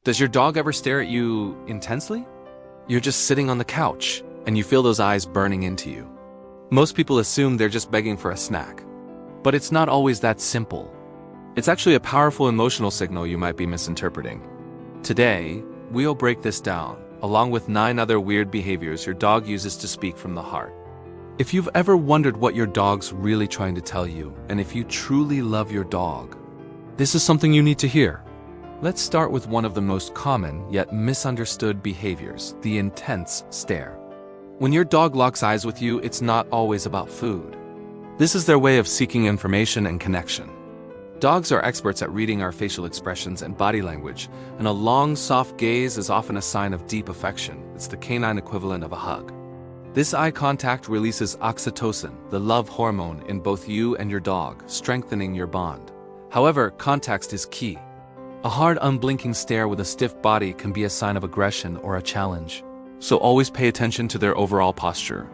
Does your dog ever stare at you intensely? You're just sitting on the couch, and you feel those eyes burning into you. Most people assume they're just begging for a snack. But it's not always that simple. It's actually a powerful emotional signal you might be misinterpreting. Today, we'll break this down, along with 9 other weird behaviors your dog uses to speak from the heart. If you've ever wondered what your dog's really trying to tell you, and if you truly love your dog, this is something you need to hear. Let's start with one of the most common yet misunderstood behaviors, the intense stare. When your dog locks eyes with you, it's not always about food. This is their way of seeking information and connection. Dogs are experts at reading our facial expressions and body language, and a long, soft gaze is often a sign of deep affection. It's the canine equivalent of a hug. This eye contact releases oxytocin, the love hormone, in both you and your dog, strengthening your bond. However, context is key. A hard, unblinking stare with a stiff body can be a sign of aggression or a challenge, so always pay attention to their overall posture.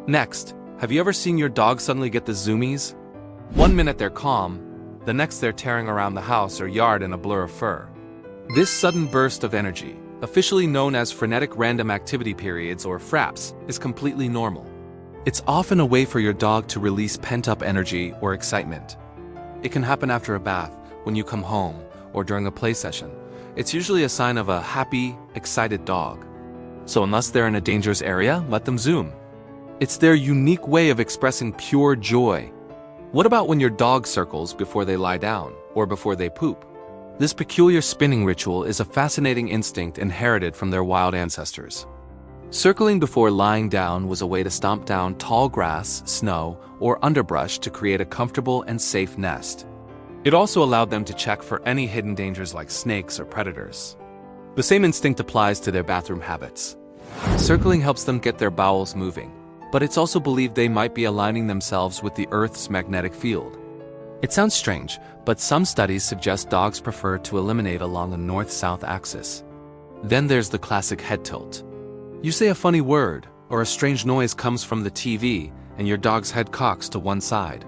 Next, have you ever seen your dog suddenly get the zoomies? One minute they're calm, the next they're tearing around the house or yard in a blur of fur. This sudden burst of energy, officially known as frenetic random activity periods or FRAPs, is completely normal. It's often a way for your dog to release pent-up energy or excitement. It can happen after a bath, when you come home, or during a play session. It's usually a sign of a happy, excited dog. So unless they're in a dangerous area, let them zoom. It's their unique way of expressing pure joy. What about when your dog circles before they lie down, or before they poop? This peculiar spinning ritual is a fascinating instinct inherited from their wild ancestors. Circling before lying down was a way to stomp down tall grass, snow, or underbrush to create a comfortable and safe nest. It also allowed them to check for any hidden dangers like snakes or predators. The same instinct applies to their bathroom habits. Circling helps them get their bowels moving, but it's also believed they might be aligning themselves with the Earth's magnetic field. It sounds strange, but some studies suggest dogs prefer to eliminate along a north-south axis. Then there's the classic head tilt. You say a funny word, or a strange noise comes from the TV, and your dog's head cocks to one side.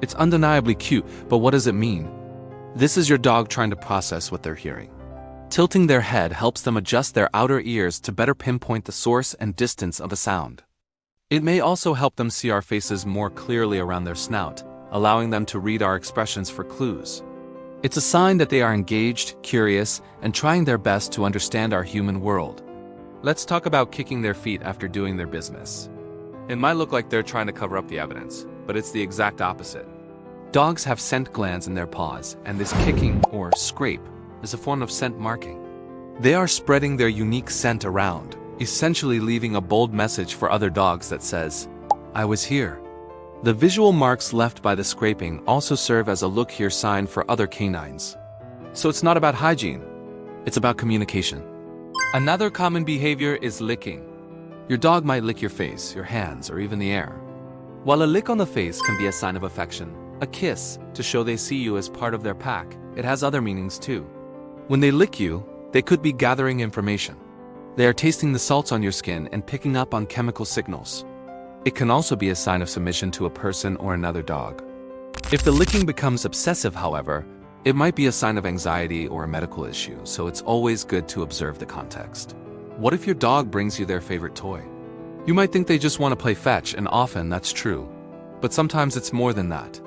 It's undeniably cute, but what does it mean? This is your dog trying to process what they're hearing. Tilting their head helps them adjust their outer ears to better pinpoint the source and distance of a sound. It may also help them see our faces more clearly around their snout, allowing them to read our expressions for clues. It's a sign that they are engaged, curious, and trying their best to understand our human world. Let's talk about kicking their feet after doing their business. It might look like they're trying to cover up the evidence, but it's the exact opposite. Dogs have scent glands in their paws, and this kicking, or scrape, is a form of scent marking. They are spreading their unique scent around, essentially leaving a bold message for other dogs that says, "I was here." The visual marks left by the scraping also serve as a look here sign for other canines. So it's not about hygiene, it's about communication. Another common behavior is licking. Your dog might lick your face, your hands, or even the air. While a lick on the face can be a sign of affection, a kiss to show they see you as part of their pack, it has other meanings too. When they lick you, they could be gathering information. They are tasting the salts on your skin and picking up on chemical signals. It can also be a sign of submission to a person or another dog. If the licking becomes obsessive, however, it might be a sign of anxiety or a medical issue, so it's always good to observe the context. What if your dog brings you their favorite toy? You might think they just want to play fetch, and often that's true. But sometimes it's more than that.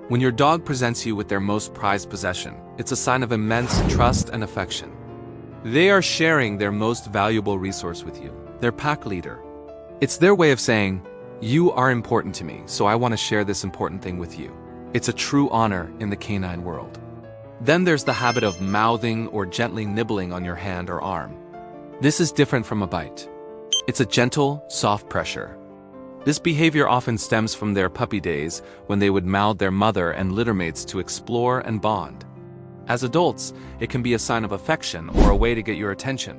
When your dog presents you with their most prized possession, it's a sign of immense trust and affection. They are sharing their most valuable resource with you, their pack leader. It's their way of saying, "You are important to me, so I want to share this important thing with you." It's a true honor in the canine world. Then there's the habit of mouthing or gently nibbling on your hand or arm. This is different from a bite. It's a gentle, soft pressure. This behavior often stems from their puppy days when they would mouth their mother and littermates to explore and bond. As adults, it can be a sign of affection or a way to get your attention.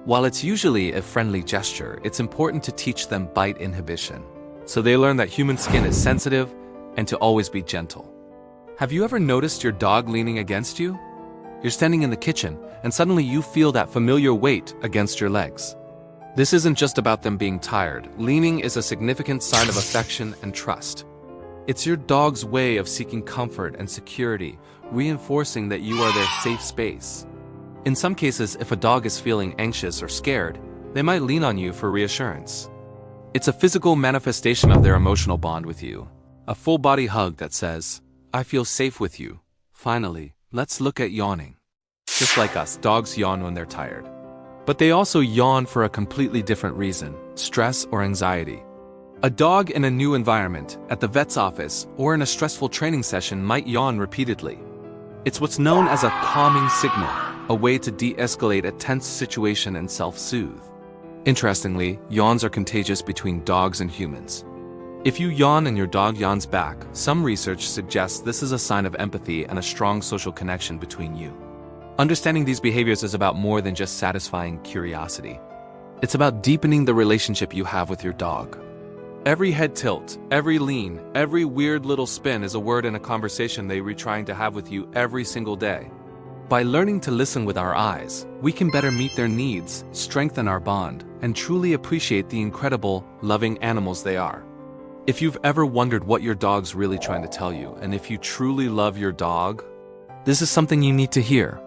While it's usually a friendly gesture, it's important to teach them bite inhibition, so they learn that human skin is sensitive and to always be gentle. Have you ever noticed your dog leaning against you? You're standing in the kitchen, and suddenly you feel that familiar weight against your legs. This isn't just about them being tired. Leaning is a significant sign of affection and trust. It's your dog's way of seeking comfort and security, reinforcing that you are their safe space. In some cases, if a dog is feeling anxious or scared, they might lean on you for reassurance. It's a physical manifestation of their emotional bond with you. A full-body hug that says, "I feel safe with you. Finally, let's look at yawning." Just like us, dogs yawn when they're tired. But they also yawn for a completely different reason: stress or anxiety. A dog in a new environment, at the vet's office, or in a stressful training session might yawn repeatedly. It's what's known as a calming signal, a way to de-escalate a tense situation and self-soothe. Interestingly, yawns are contagious between dogs and humans. If you yawn and your dog yawns back, some research suggests this is a sign of empathy and a strong social connection between you. Understanding these behaviors is about more than just satisfying curiosity. It's about deepening the relationship you have with your dog. Every head tilt, every lean, every weird little spin is a word in a conversation they were trying to have with you every single day. By learning to listen with our eyes, we can better meet their needs, strengthen our bond, and truly appreciate the incredible, loving animals they are. If you've ever wondered what your dog's really trying to tell you, and if you truly love your dog, this is something you need to hear.